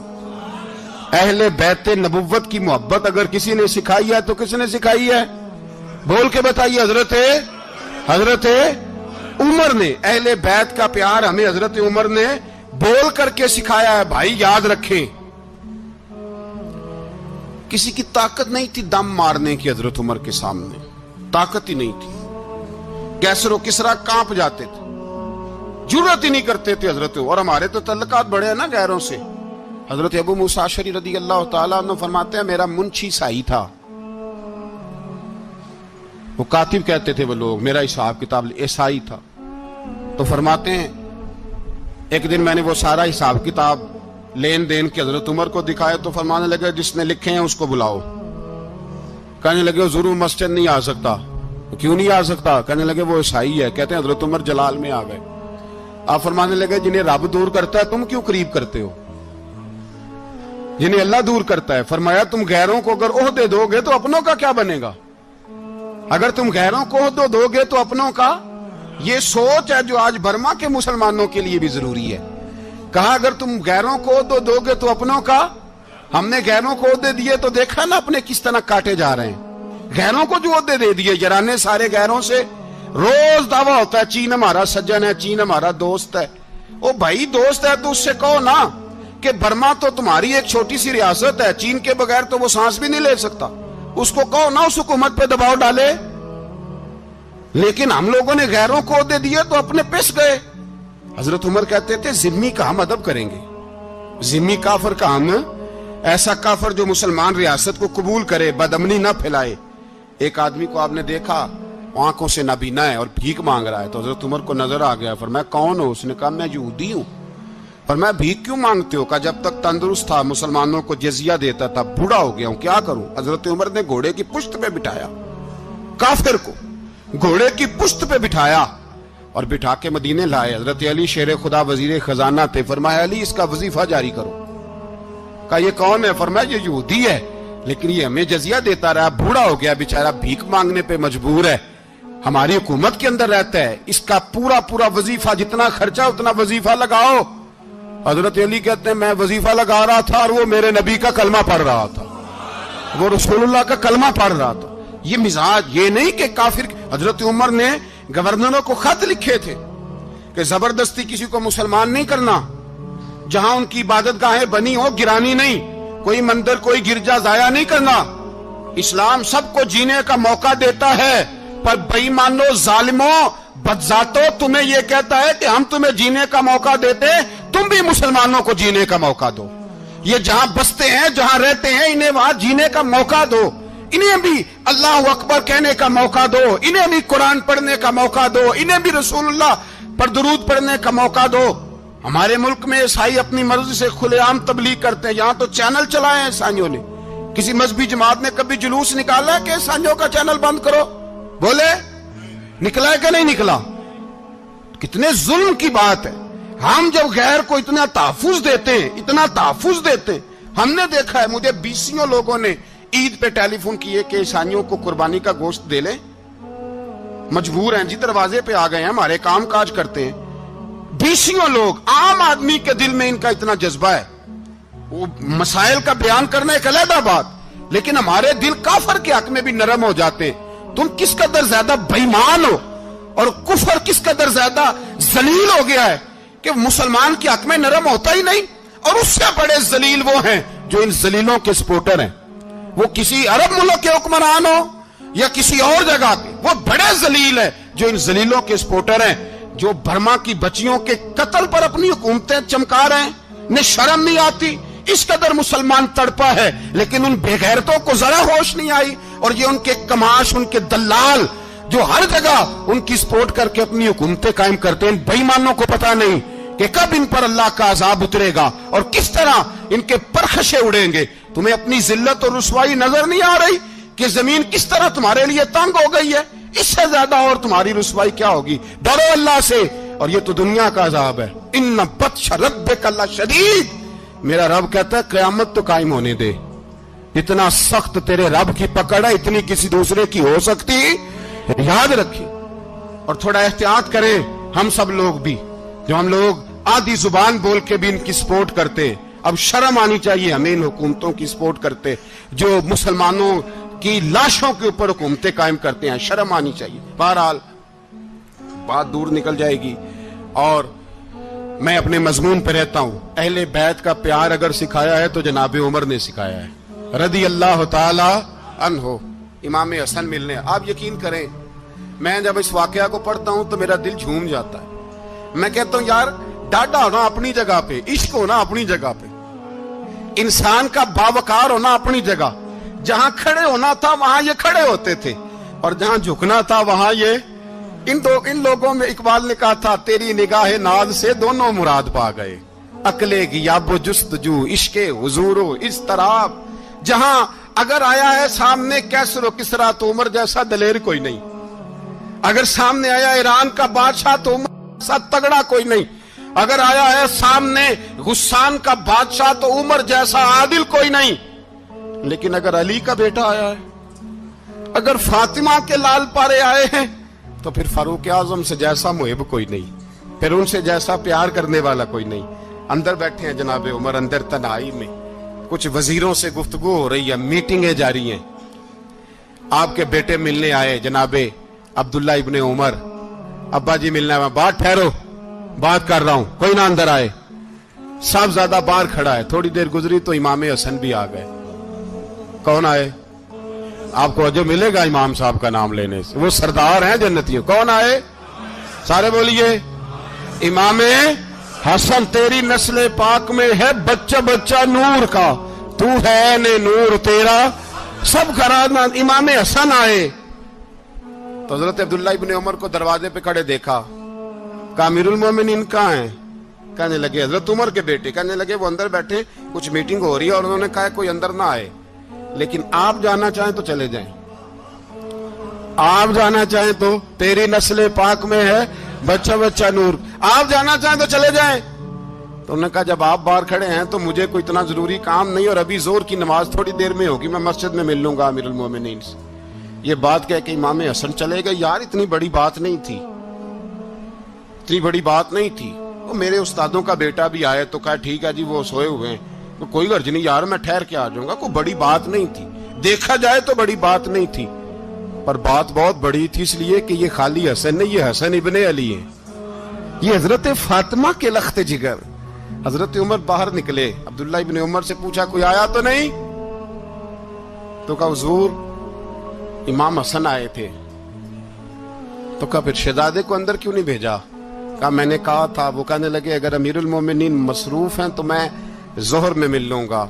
Speaker 1: اہل بیت نبوت کی محبت اگر کسی نے سکھائی ہے تو کس نے سکھائی ہے؟ بول کے بتائیے، حضرت عمر نے۔ اہل بیت کا پیار ہمیں حضرت عمر نے بول کر کے سکھایا ہے۔ بھائی یاد رکھیں، کسی کی طاقت نہیں تھی دم مارنے کی حضرت عمر کے سامنے، طاقت ہی نہیں تھی، کیسر و کسرا کانپ جاتے تھے، جرأت ہی نہیں کرتے تھے حضرت۔ اور ہمارے تو تعلقات بڑے ہیں نا غیروں سے۔ حضرت ابو موسیٰ اشعری رضی اللہ تعالیٰ عنہ فرماتے ہیں میرا منشی عیسائی تھا، وہ کاتب کہتے تھے وہ لوگ، میرا حساب کتاب عیسائی تھا۔ تو فرماتے ہیں ایک دن میں نے وہ سارا حساب کتاب لین دین کے حضرت عمر کو دکھایا تو فرمانے لگے جس نے لکھے ہیں اس کو بلاؤ۔ کہنے لگے ضرور مسجد نہیں آ سکتا۔ کیوں نہیں آ سکتا؟ کہنے لگے وہ عیسائی ہے۔ کہتے ہیں حضرت عمر جلال میں آ گئے۔ آپ فرمانے لگے جنہیں رب دور کرتا ہے تم کیوں قریب کرتے ہو؟ جنہیں اللہ دور کرتا ہے۔ فرمایا تم غیروں کو اگر عہدے دو گے تو اپنوں کا کیا بنے گا؟ اگر تم غیروں کو عہدے دو گے تو اپنوں کا، یہ سوچ ہے جو آج برما کے مسلمانوں کے لیے بھی ضروری ہے۔ کہا اگر تم غیروں کو عہدے دو گے تو اپنوں کا۔ ہم نے غیروں کو عہدے دیے تو دیکھا نا اپنے کس طرح کاٹے جا رہے ہیں۔ غیروں کو جو عہدے دے دیے یارانے سارے غیروں سے، روز دعویٰ ہوتا ہے چین ہمارا سجن ہے، چین ہمارا دوست ہے۔ او بھائی دوست ہے تو اس سے کہو نا کہ برما تو تمہاری ایک چھوٹی سی ریاست ہے، چین کے بغیر تو وہ سانس بھی نہیں لے سکتا، اس کو کہو نا اس حکومت پہ دباؤ ڈالے۔ لیکن ہم لوگوں نے غیروں کو عہدے دیے تو اپنے پس گئے۔ حضرت عمر کہتے تھے ذمی کا ہم ادب کریں گے، ذمی کافر کا ہم، ایسا کافر جو مسلمان ریاست کو قبول کرے، بدامنی نہ پھیلائے۔ ایک آدمی کو آپ نے دیکھا آنکھوں سے نابینا ہے اور بھیک مانگ رہا ہے، تو حضرت عمر کو نظر آ گیا، فرمایا کون ہو؟ اس نے کہا میں یہودی ہوں۔ فرمایا بھیک کیوں مانگتے ہو؟ کہا جب تک تندرست تھا مسلمانوں کو جزیہ دیتا تھا، بوڑھا ہو گیا ہوں کیا کروں؟ حضرت عمر نے گھوڑے کی پشت پہ بٹھایا، کافر کو گھوڑے کی پشت پہ بٹھایا اور بٹھا کے مدینے لائے۔ حضرت علی شیر خدا وزیر خزانہ تھے، فرمایا علی اس کا وظیفہ جاری کرو۔ کہا یہ کون ہے؟ فرمایا یہ یہودی ہے لیکن یہ ہمیں جزیہ دیتا رہا، بوڑھا ہو گیا بیچارہ، بھیک مانگنے پہ مجبور ہے، ہماری حکومت کے اندر رہتا ہے، اس کا پورا وظیفہ جتنا خرچہ اتنا وظیفہ لگاؤ۔ حضرت علی کہتے ہیں میں وظیفہ لگا رہا تھا اور وہ میرے نبی کا کلمہ پڑھ رہا تھا، وہ رسول اللہ کا کلمہ پڑھ رہا تھا۔ یہ مزاج، یہ نہیں کہ کافر۔ حضرت عمر نے گورنروں کو خط لکھے تھے کہ زبردستی کسی کو مسلمان نہیں کرنا، جہاں ان کی عبادت گاہیں بنی ہو گرانی نہیں، کوئی مندر کوئی گرجا ضائع نہیں کرنا۔ اسلام سب کو جینے کا موقع دیتا ہے، پر بے ایمانو ظالموں بدذاتوں تمہیں یہ کہتا ہے کہ ہم تمہیں جینے کا موقع دیتے، تم بھی مسلمانوں کو جینے کا موقع دو۔ یہ جہاں بستے ہیں جہاں رہتے ہیں انہیں وہاں جینے کا موقع دو، انہیں بھی اللہ اکبر کہنے کا موقع دو، انہیں بھی قرآن پڑھنے کا موقع دو، انہیں بھی رسول اللہ پر درود پڑھنے کا موقع دو۔ ہمارے ملک میں عیسائی اپنی مرضی سے کھلے عام تبلیغ کرتے ہیں، یہاں تو چینل چلائے ہیں عیسائیوں نے۔ کسی مذہبی جماعت نے کبھی جلوس نکالا کہ عیسائیوں کا چینل بند کرو؟ بولے نکلا ہے کہ نہیں نکلا؟ کتنے ظلم کی بات ہے۔ ہم جب غیر کو اتنا تحفظ دیتے ہیں، اتنا تحفظ دیتے ہیں، ہم نے دیکھا ہے مجھے بیسیوں لوگوں نے عید پہ ٹیلی فون کیے کہ عیسائیوں کو قربانی کا گوشت دے لیں، مجبور ہیں جی، دروازے پہ آ گئے ہیں، ہمارے کام کاج کرتے ہیں۔ بیسیوں لوگ، عام آدمی کے دل میں ان کا اتنا جذبہ ہے، وہ مسائل کا بیان کرنا ایک علیحدہ بات، لیکن ہمارے دل کافر کے حق میں بھی نرم ہو جاتے ہیں۔ تم کس قدر زیادہ بے ایمان ہو اور کفر کس قدر زیادہ ذلیل ہو گیا ہے کہ مسلمان کے حق میں نرم ہوتا ہی نہیں، اور اس سے بڑے ذلیل وہ ہیں جو ان ذلیلوں کے سپورٹر ہیں۔ وہ کسی عرب ملک کے حکمران ہو یا کسی اور جگہ کے، وہ بڑے ذلیل ہیں جو ان ذلیلوں کے سپورٹر ہیں، جو برما کی بچیوں کے قتل پر اپنی حکومتیں چمکا رہے ہیں۔ ने शर्म नहीं आती, इस कदर मुसलमान तड़पा है, लेकिन उन बेगैरतों को जरा होश नहीं आई। और ये उनके कमाश, उनके दलाल जो हर जगह उनकी सपोर्ट करके अपनी हुकूमतें कायम करते हैं, बेईमानों को पता नहीं कि कब इन पर अल्लाह का अजाब उतरेगा और किस तरह इनके परखशे उड़ेंगे। तुम्हें अपनी जिल्लत और रुसवाई नजर नहीं आ रही कि जमीन किस तरह तुम्हारे लिए तंग हो गई है? इससे ज्यादा और तुम्हारी रुसवाई क्या होगी? डरो अल्लाह से, और ये तो दुनिया का अजाब है। इन्ना बत्श रब्बिक लशदीद, मेरा रब कहता है क़यामत तो कायम होने दे। इतना सख्त तेरे रब की पकड़ है, इतनी किसी दूसरे की हो सकती? याद रखिए और थोड़ा एहतियात करें हम सब लोग भी, जो हम लोग आधी जुबान बोल के भी इनकी सपोर्ट करते। अब शर्म आनी चाहिए हमें इन हुकूमतों की सपोर्ट करते जो मुसलमानों की लाशों के ऊपर हुकूमतें कायम करते हैं, शर्म आनी चाहिए। बहरहाल बात दूर निकल जाएगी और मैं अपने मजमून पे रहता हूं। अहले बैत का प्यार अगर सिखाया है तो जनाब उमर ने सिखाया है, रदी अल्लाह ताला अन्हो। इमाम हसन मिलने, आप यकीन करें मैं जब इस वाकया को पढ़ता हूं तो मेरा दिल झूम जाता है। मैं कहता हूं यार, डाटा होना अपनी जगह पे, इश्क होना अपनी जगह पे, इंसान का बावकार होना अपनी जगह। जहां खड़े होना था वहां ये खड़े होते थे, और जहां झुकना था वहां ये इन लोगों में इकबाल ने कहा था, तेरी निगाह नाज से दोनों मुराद पा गए। अकले गियाबो जुस्तजू इश्के हुजूरो इस तरह, जहां अगर आया है सामने कैसरो किसरा तो उमर जैसा दलेर कोई नहीं, अगर सामने आया ईरान का बादशाह तो उमर जैसा तगड़ा कोई नहीं, अगर आया है सामने गुस्सान का बादशाह तो उमर जैसा आदिल कोई नहीं। लेकिन अगर अली का बेटा आया है, अगर फातिमा के लाल पारे आए हैं, तो फिर फारूक आजम से जैसा मुहिब कोई नहीं, फिर उनसे जैसा प्यार करने वाला कोई नहीं। अंदर बैठे हैं जनाब उमर, अंदर तन्हाई में कुछ वजीरों से गुफ्तगू हो रही है, मीटिंगें जारी हैं। आपके बेटे मिलने आए जनाबे अब्दुल्ला इब्ने उमर, अब्बा जी मिलने आए। बात ठहरो, बात कर रहा हूं, कोई ना अंदर आए। साहबजादा बाहर खड़ा है। थोड़ी देर गुजरी तो इमाम हसन भी आ गए। कौन आए? आपको अजब मिलेगा इमाम साहब का नाम लेने से, वो सरदार हैं जन्नतियों। कौन आए? सारे बोलिए, इमाम हसन, तेरी नस्ल पाक में है बच्चा बच्चा नूर का, तू है ने नूर तेरा सब घराना। इमाम हसन आए तो हजरत अब्दुल्ला इब्ने उमर को दरवाजे पे खड़े देखा। कहा अमीरुल मोमिनीन कहाँ हैं? कहने लगे हजरत उमर के बेटे। कहने लगे वो अंदर बैठे, कुछ मीटिंग हो रही है और उन्होंने कहा कोई अंदर ना आए, लेकिन आप जाना चाहें तो चले जाएं। आप जाना चाहें तो, तेरी नस्ल पाक में है बच्चा बच्चा नूर, आप जाना चाहें तो चले जाएं। तो उन्होंने कहा जब आप बाहर खड़े हैं तो मुझे कोई इतना जरूरी काम नहीं, और अभी जोर की नमाज थोड़ी देर में होगी, मैं मस्जिद में मिल लूंगा अमीरुल मोमिनीन से। ये बात कह के इमाम हसन चले गए। यार इतनी बड़ी बात नहीं थी, इतनी बड़ी बात नहीं थी। वो मेरे उस्तादों का बेटा भी आया तो कहा ठीक है जी वो सोए हुए हैं, तो कोई गर्ज नहीं यार, मैं ठहर के आ जाऊंगा। कोई बड़ी बात नहीं थी, देखा जाए तो बड़ी बात नहीं थी, पर बात बहुत बड़ी थी इसलिए कि ये खाली हसन नहीं, ये हसन इब्ने अली है, ये हजरत फातिमा के लख्त जिगर। हजरत उमर बाहर निकले, अब्दुल्ला इब्ने उमर से पूछा कोई आया तो नहीं? तो कहा हुजूर इमाम हसन आए थे। तो कहा फिर शहजादे को अंदर क्यों नहीं भेजा? कहा मैंने कहा था। वो कहने लगे अगर अमीरुल मोमिनीन मसरूफ हैं तो मैं जोहर में मिल लूंगा।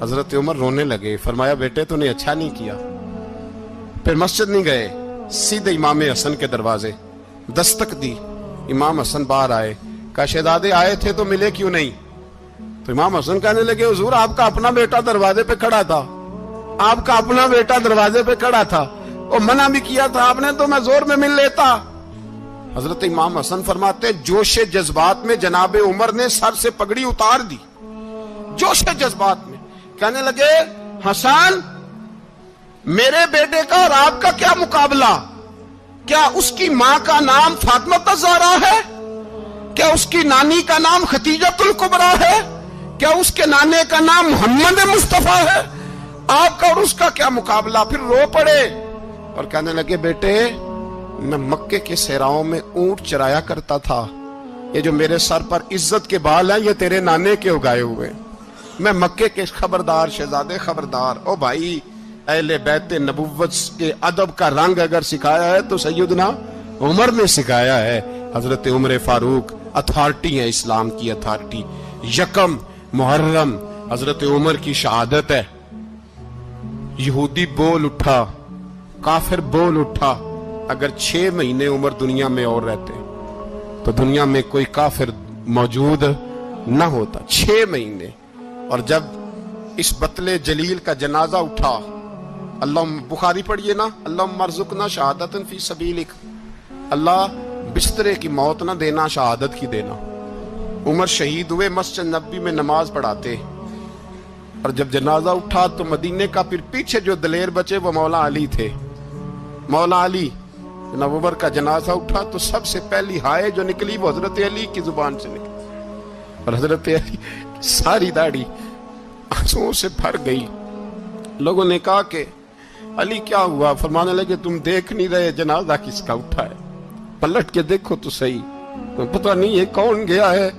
Speaker 1: हजरत उमर रोने लगे, फरमाया बेटे तूने अच्छा नहीं किया। फिर मस्जिद नहीं गए, सीधे इमाम हसन के दरवाजे दस्तक दी। इमाम हसन बाहर आए, कहा शहजादे आए थे तो मिले क्यों नहीं? तो इमाम हसन कहने लगे हुजूर आपका अपना बेटा दरवाजे पे खड़ा था, आपका अपना बेटा दरवाजे पे खड़ा था, और मना भी किया था आपने, तो मैं जोर में मिल लेता। हजरत इमाम हसन फरमाते जोशे जज्बात में जनाबे उमर ने सर से पगड़ी उतार दी, जोशे जज्बात में। कहने लगे हसन मेरे बेटे का और आपका क्या मुकाबला? क्या उसकी मां का नाम फातिमा ज़हरा है? क्या उसकी नानी का नाम खतीजतुल कुबरा है? क्या उसके नाने का नाम मोहम्मद मुस्तफा है? आपका और उसका क्या मुकाबला? फिर रो पड़े और कहने लगे बेटे मैं मक्के के सहराओं में ऊंट चराया करता था, ये जो मेरे सर पर इज्जत के बाल हैं ये तेरे नाने के उगाए हुए, मैं मक्के के खबरदार शहजादे खबरदार। ओ भाई अहले बैत नबुव्वत के अदब का रंग अगर सिखाया है तो सैयदना उमर ने सिखाया है। हजरत उमर फारूक अथॉरिटी है, इस्लाम की अथॉरिटी। यकम मुहर्रम हजरत उमर की शहादत है। यहूदी बोल उठा, काफिर बोल उठा, अगर 6 महीने उमर दुनिया में और रहते तो दुनिया में कोई काफिर मौजूद न होता। 6 महीने। और जब इस बतले जलील का जनाजा उठा, अल्लाह, बुखारी पढ़िए ना, अल्लाह मरजुकना शहादतन फी सबीलिक, अल्लाह बिस्तरे की मौत ना देना, शहादत की देना। उमर शहीद हुए, मस्जिद नबी में नमाज पढ़ाते। और जब जनाजा उठा तो मदीने का फिर पीछे जो दलेर बचे वो मौला अली थे। मौला अली, जनाब उमर का जनाजा उठा तो सबसे पहली हाय जो निकली वो हजरत अली की जुबान से निकली। और हजरत अली सारी दाढ़ी आंसुओं से भर गई। लोगों ने कहा कि अली क्या हुआ? फरमाने लगे, तुम देख नहीं रहे जनाजा किसका उठा है? पलट के देखो तो सही, तो पता नहीं ये कौन गया है।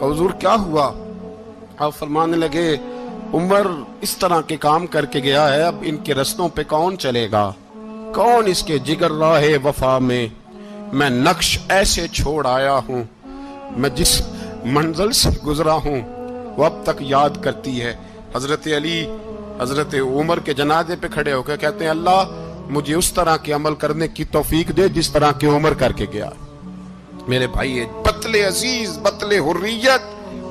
Speaker 1: हुजूर क्या हुआ? आप फरमाने लगे, उमर इस तरह के काम करके गया है, अब इनके रस्तों पे कौन चलेगा? कौन इसके जिगर राहे वफा में? मैं नक्श ऐसे छोड़ आया हूं, मैं जिस मंजिल से गुजरा हूं वो अब तक याद करती है। हजरत अली हजरत उमर के जनाजे पे खड़े होकर कहते हैं, अल्लाह मुझे उस तरह के अमल करने की तौफीक दे जिस तरह के उमर करके गया। मेरे भाई, बतले अजीज, बतले हुर्रियत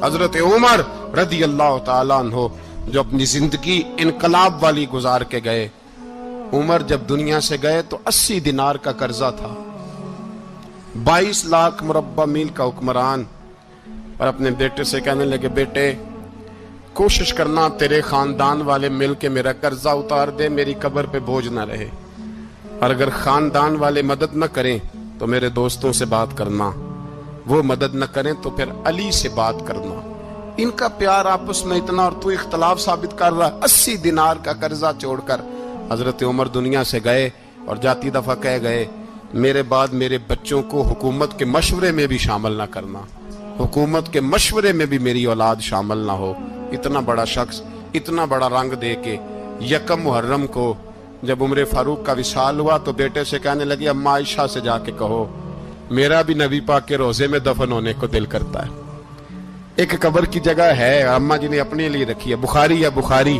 Speaker 1: हजरत उमर रदी अल्लाह ताला अन्हो, जो अपनी जिंदगी इनकलाब वाली गुजार के गए। उमर जब दुनिया से गए तो 80 दिनार का कर्जा था। 22 लाख मुरब्बा मील का हुक्मरान। और अपने बेटे से कहने लगे, बेटे कोशिश करना तेरे खानदान वाले मिल के मेरा कर्जा उतार दे, मेरी कब्र पे बोझ ना रहे। और अगर खानदान वाले मदद न करें तो मेरे दोस्तों से बात करना, वो मदद न करें तो फिर अली से बात करना। इनका प्यार आपस में इतना, और तू इख्तलाफ साबित कर रहा। 80 दिनार का कर्जा छोड़कर हजरत उमर दुनिया से गए और जाती दफा कह गए, मेरे बाद मेरे बच्चों को हुकूमत के मशवरे में भी शामिल ना करना, हुकूमत के मशवरे में भी मेरी औलाद शामिल ना हो। इतना बड़ा शख्स इतना बड़ा रंग दे के यकम मुहर्रम को जब उम्र फारूक का विसाल हुआ तो बेटे से कहने लगी, अम्मा आयशा से जाके कहो मेरा भी नबी पाक के रोजे में दफन होने को दिल करता है। एक कब्र की जगह है, अम्मा जी ने अपने लिए रखी है, बुखारी या बुखारी।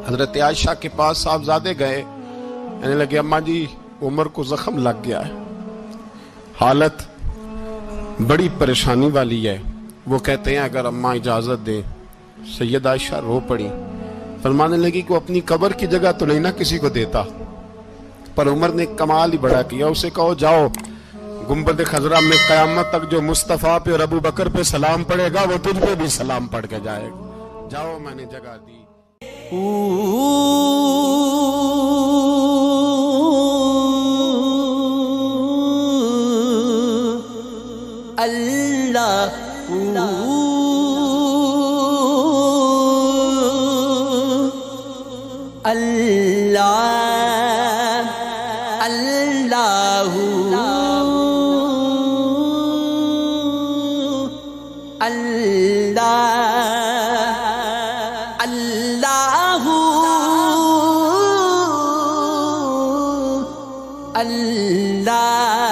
Speaker 1: हजरत आयशा के पास साहबजादे गए, कहने लगे, अम्मा जी उमर को जख्म लग गया है, हालत बड़ी परेशानी वाली है। वो कहते हैं अगर अम्मा इजाजत दें। सैयद आयशा रो पड़ी, फरमाने लगी कि अपनी कब्र की जगह तो नहीं ना किसी को देता। पर उमर ने कमाल ही बड़ा किया, उसे कहो जाओ गुंबद खजरा में कयामत तक जो मुस्तफा पे और अबू बकर पे सलाम पड़ेगा वो तुझ पे भी सलाम पढ़ के जाएगा। जाओ, मैंने जगह दी।
Speaker 2: अल्लाह अल्लाह अल्लाहू अल्लाह अल्लाहू अल्लाह